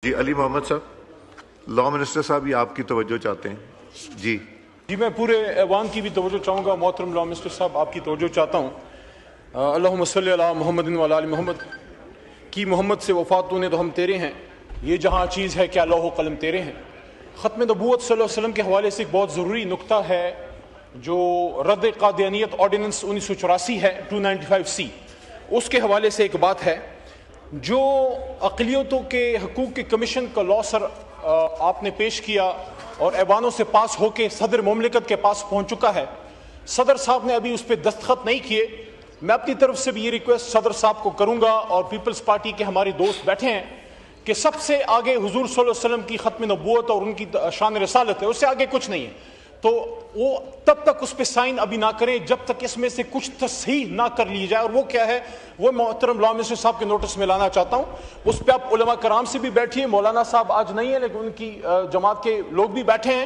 جی علی محمد صاحب، law minister صاحب یہ آپ کی توجہ چاہتے ہیں۔ جی میں پورے ایوان کی بھی توجہ چاہوں گا۔ محترم لا منسٹر صاحب آپ کی توجہ چاہتا ہوں۔ اللہم صلی علی محمد و علی محمد کی محمد سے وفات تو نے تو ہم تیرے ہیں، یہ جہاں چیز ہے کیا لوح و قلم تیرے ہیں۔ ختم نبوت صلی اللہ علیہ وسلم کے حوالے سے ایک بہت ضروری نکتہ ہے جو رد قادیانیت آرڈیننس 1984 ہے 295C، اس کے حوالے سے ایک بات ہے جو اقلیتوں کے حقوق کے کمیشن کا لا سر آپ نے پیش کیا اور ایوانوں سے پاس ہو کے صدر مملکت کے پاس پہنچ چکا ہے۔ صدر صاحب نے ابھی اس پہ دستخط نہیں کیے۔ میں اپنی طرف سے بھی یہ ریکویسٹ صدر صاحب کو کروں گا اور پیپلز پارٹی کے ہمارے دوست بیٹھے ہیں کہ سب سے آگے حضور صلی اللہ علیہ وسلم کی ختم نبوت اور ان کی شان رسالت ہے، اس سے آگے کچھ نہیں ہے، تو وہ تب تک اس پہ سائن ابھی نہ کریں جب تک اس میں سے کچھ تصحیح نہ کر لی جائے، اور وہ کیا ہے وہ محترم لا منسٹر صاحب کے نوٹس میں لانا چاہتا ہوں۔ اس پہ آپ علماء کرام سے بھی بیٹھیے، مولانا صاحب آج نہیں ہیں لیکن ان کی جماعت کے لوگ بھی بیٹھے ہیں،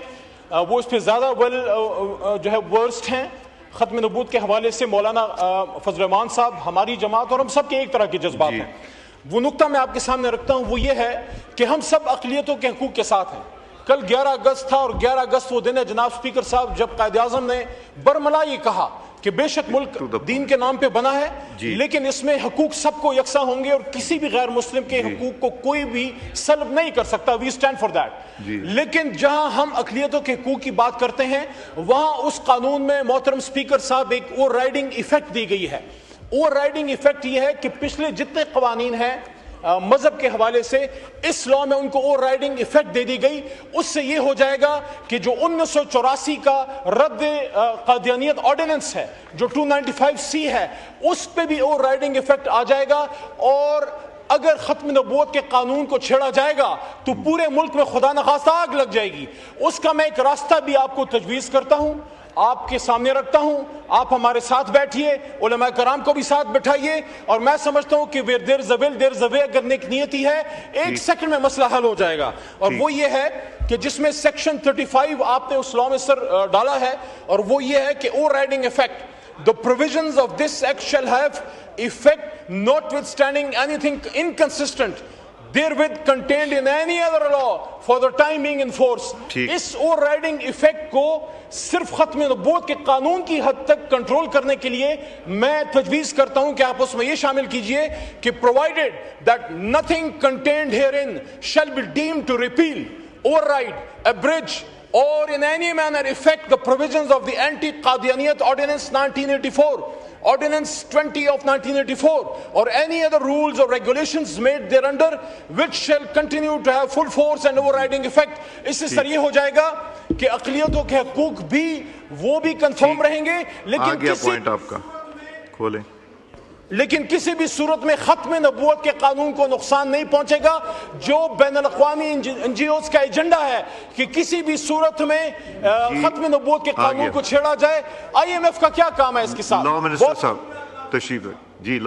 وہ اس پہ زیادہ جو ہے ورسٹ ہیں ختم نبوت کے حوالے سے۔ مولانا فضل الرحمان صاحب، ہماری جماعت اور ہم سب کے ایک طرح کے جذبات ہیں۔ وہ نقطہ میں آپ کے سامنے رکھتا ہوں، وہ یہ ہے کہ ہم سب اقلیتوں کے حقوق کے ساتھ ہیں۔ کل 11 اگست تھا اور 11 اگست وہ دن ہے جناب اسپیکر صاحب جب قائد اعظم نے برملا یہ کہا کہ بے شک ملک دین کے نام پہ بنا ہے لیکن اس میں حقوق سب کو یکساں ہوں گے اور کسی بھی غیر مسلم کے حقوق کو کوئی بھی سلب نہیں کر سکتا۔ We stand for that. لیکن جہاں ہم اقلیتوں کے حقوق کی بات کرتے ہیں وہاں اس قانون میں محترم اسپیکر صاحب ایک اوور رائڈنگ ایفیکٹ دی گئی ہے۔ اوور رائڈنگ ایفیکٹ یہ ہے کہ پچھلے جتنے قوانین ہیں مذہب کے حوالے سے اس لاء میں ان کو اوور رائڈنگ ایفیکٹ دے دی گئی۔ اس سے یہ ہو جائے گا کہ جو 1984 کا رد قادیانیت آرڈیننس ہے جو 295C ہے اس پہ بھی اوور رائڈنگ ایفیکٹ آ جائے گا، اور اگر ختم نبوت کے قانون کو چھیڑا جائے گا تو پورے ملک میں خدا نخواستہ آگ لگ جائے گی۔ اس کا میں ایک راستہ بھی آپ کو تجویز کرتا ہوں، آپ کے سامنے رکھتا ہوں، آپ ہمارے ساتھ بیٹھیے، علماء کرام کو بھی ساتھ بٹھائیے، اور میں سمجھتا ہوں کہ where there is a will there is a way، اگر نیک نیتی ہے ایک سیکنڈ میں مسئلہ حل ہو جائے گا۔ اور وہ یہ ہے کہ جس میں سیکشن 35 آپ نے اس لاء میں سر ڈالا ہے، اور وہ یہ ہے کہ overriding effect The provisions of this act shall have effect notwithstanding anything inconsistent therewith contained in any other law for the time being in force۔ اس اوور رائڈنگ ایفیکٹ کو صرف ختم نبوت کے قانون کی حد تک کنٹرول کرنے کے لیے میں تجویز کرتا ہوں کہ آپ اس میں یہ شامل کیجئے کہ provided that nothing contained herein shall be deemed to repeal, override, abridge or in any manner affect the provisions of the Anti-Qadianiyat Ordinance 1984, Ordinance 20 of 1984, or any other rules or regulations made thereunder which shall continue to have full force and overriding effect۔ اس سے سر یہ ہو جائے گا کہ اقلیتوں کے حقوق بھی وہ بھی کنفرم رہیں گے لیکن کسی بھی صورت میں ختم نبوت کے قانون کو نقصان نہیں پہنچے گا۔ جو بین الاقوامی NGOs کا ایجنڈا ہے کہ کسی بھی صورت میں ختم نبوت کے قانون کو چھیڑا جائے، IMF کا کیا کام ہے اس کے ساتھ؟ لا منسٹر صاحب تشریف ہے۔ جی